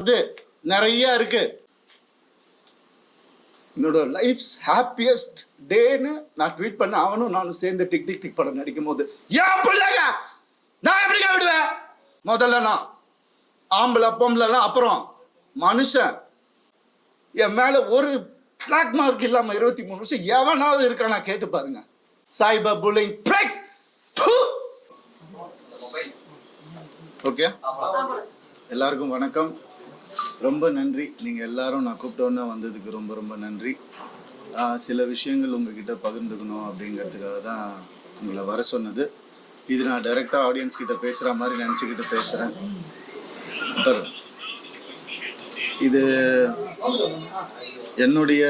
அது நிறைய இருக்கு. என்னோட லைஃப்ஸ் ஹாப்பியஸ்ட் டேன்னு நான் ட்வீட் பண்ண அவனும் நானும் சேர்ந்து டிக் டிக் டிக் படம் நடிக்கும் போது ஏன் பிள்ளைங்க நான் எப்படிங்க விடுவேன்? முதல்ல நான் ஆம்பளை பொம்பளைலாம் அப்புறம் மனுஷன். என் மேல ஒரு பிளாக் மார்க் இல்லாம 23 வருஷம் எவனாவது இருக்கானா கேட்டு பாருங்க. Cyber bullying flex. ஓகே, எல்லாருக்கும் வணக்கம். ரொம்ப நன்றி, நீங்கள் எல்லாரும் நான் கூப்பிட்டோன்னே வந்ததுக்கு ரொம்ப ரொம்ப நன்றி. சில விஷயங்கள் உங்ககிட்ட பகிர்ந்துக்கணும் அப்படிங்கிறதுக்காக தான் உங்களை வர சொன்னது. இது நான் டைரெக்டாக ஆடியன்ஸ் கிட்ட பேசுகிற மாதிரி நினச்சிக்கிட்டு பேசுகிறேன். இது என்னுடைய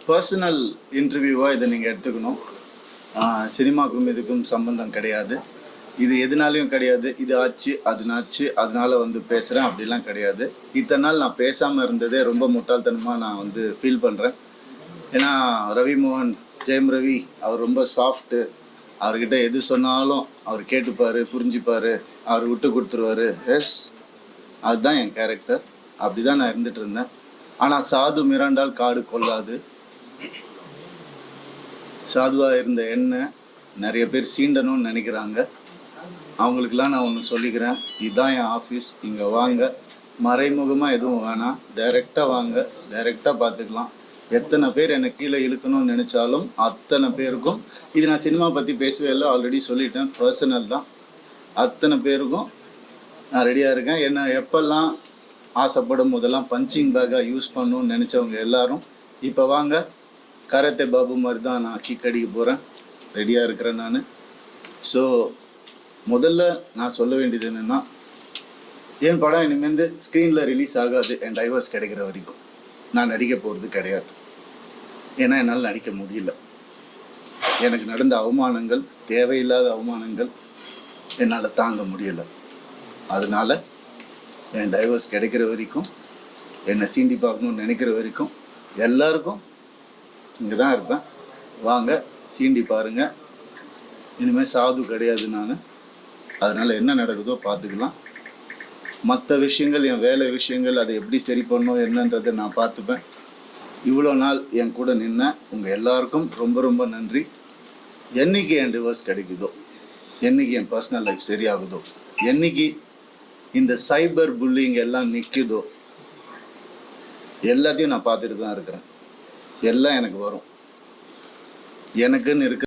பர்சனல் இன்டர்வியூவாக இதை நீங்கள் எடுத்துக்கணும். சினிமாவுக்கும் இதுக்கும் சம்பந்தம் கிடையாது. இது எதுனாலையும் கிடையாது. இது ஆச்சு அதுனாச்சு அதனால வந்து பேசுகிறேன் அப்படிலாம் கிடையாது. இத்தனை நாள் நான் பேசாமல் இருந்ததே ரொம்ப முட்டாள்தனமாக நான் வந்து ஃபீல் பண்ணுறேன். ஏன்னா ரவி மோகன், ஜெயம் ரவி அவர் ரொம்ப சாஃப்ட்டு. அவர்கிட்ட எது சொன்னாலும் அவர் கேட்டுப்பார், புரிஞ்சுப்பார், அவர் விட்டு கொடுத்துருவார். எஸ், அதுதான் என் கேரக்டர். அப்படி தான் நான் இருந்துகிட்டு இருந்தேன். ஆனால் சாது மிராண்டால் காடு கொள்ளாது. சாதுவாக இருந்த என்ன நிறைய பேர் சீண்டணும்னு நினைக்கிறாங்க. அவங்களுக்கெல்லாம் நான் ஒன்று சொல்லிக்கிறேன், இதுதான் என் ஆஃபீஸ், இங்கே வாங்க. மறைமுகமாக எதுவும் வேணாம், டைரெக்டாக வாங்க, டைரெக்டாக பார்த்துக்கலாம். எத்தனை பேர் என்னை கீழே இழுக்கணும்னு நினச்சாலும் அத்தனை பேருக்கும், இது நான் சினிமா பற்றி பேசவே இல்லை, ஆல்ரெடி சொல்லிட்டேன், பர்சனல் தான். அத்தனை பேருக்கும் நான் ரெடியாக இருக்கேன். என்னை எப்பெல்லாம் ஆசைப்படும் போதெல்லாம் பஞ்சிங் பேக்காக யூஸ் பண்ணணும்னு நினச்சவங்க எல்லாரும் இப்போ வாங்க. கராத்தே பாபு மாதிரி தான் நான் கிக் அடிக்க போகிறேன், ரெடியாக இருக்கிறேன் நான். ஸோ முதல்ல நான் சொல்ல வேண்டியது என்னென்னா, என் படம் இனிமேல் ஸ்க்ரீனில் ரிலீஸ் ஆகாது. என் டைவர்ஸ் கிடைக்கிற வரைக்கும் நான் நடிக்க போகிறது கிடையாது. ஏன்னா என்னால் நடிக்க முடியல. எனக்கு நடந்த அவமானங்கள், தேவையில்லாத அவமானங்கள் என்னால் தாங்க முடியலை. அதனால் என் டைவர்ஸ் கிடைக்கிற வரைக்கும், என்னை சீண்டி பார்க்கணுன்னு நினைக்கிற வரைக்கும் எல்லாருக்கும் இங்கே தான் இருப்பேன். வாங்க, சீண்டி பாருங்கள். இனிமேல் சாது கிடையாது நான். அதனால் என்ன நடக்குதோ பார்த்துக்கலாம். மற்ற விஷயங்கள், என் வேலை விஷயங்கள், அதை எப்படி சரி பண்ணணும் என்னன்றதை நான் பார்த்துப்பேன். இவ்வளோ நாள் என் கூட நின்ன உங்கள் எல்லாருக்கும் ரொம்ப ரொம்ப நன்றி. என்றைக்கு என் டிவோர்ஸ் கிடைக்குதோ, என்றைக்கு என் பர்சனல் லைஃப் சரியாகுதோ, என்றைக்கு இந்த சைபர் புல்லிங் எல்லாம் நிற்குதோ, எல்லாத்தையும் நான் பார்த்துட்டு தான் இருக்கிறேன். எல்லாம் எனக்கு வரும். எனக்குன்னு இருக்க